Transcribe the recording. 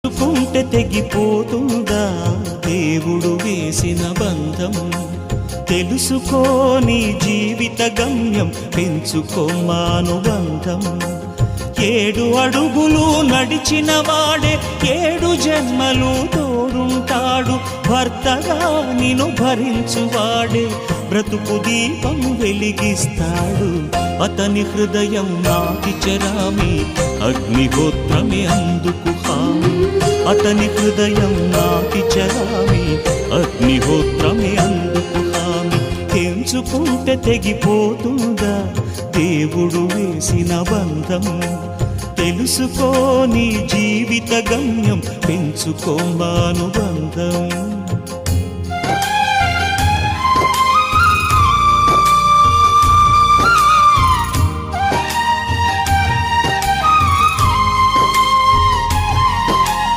తెంచుకుంటే తెగిపోతుందా దేవుడు వేసిన బంధం? తెలుసుకో నీ జీవిత గమ్యం, పెంచుకోమానుబంధం. 7 అడుగులు నడిచిన వాడే 7 జన్మలు తోడుంటాడు. భర్తగా నిన్ను భరించువాడే బ్రతుకు దీపం వెలిగిస్తాడు. అతని హృదయం నాటి చెరామి, అగ్నిహోత్రమే అందుకు హామీ. అతని హృదయం నాటి చెరామి, అగ్నిహోత్రమే అందుకు హామీ. తెంచుకుంటే తెగిపోతుందా దేవుడు వేసిన బంధం? తెలుసుకో నీ జీవిత గమ్యం, పెంచుకోమానుబంధం.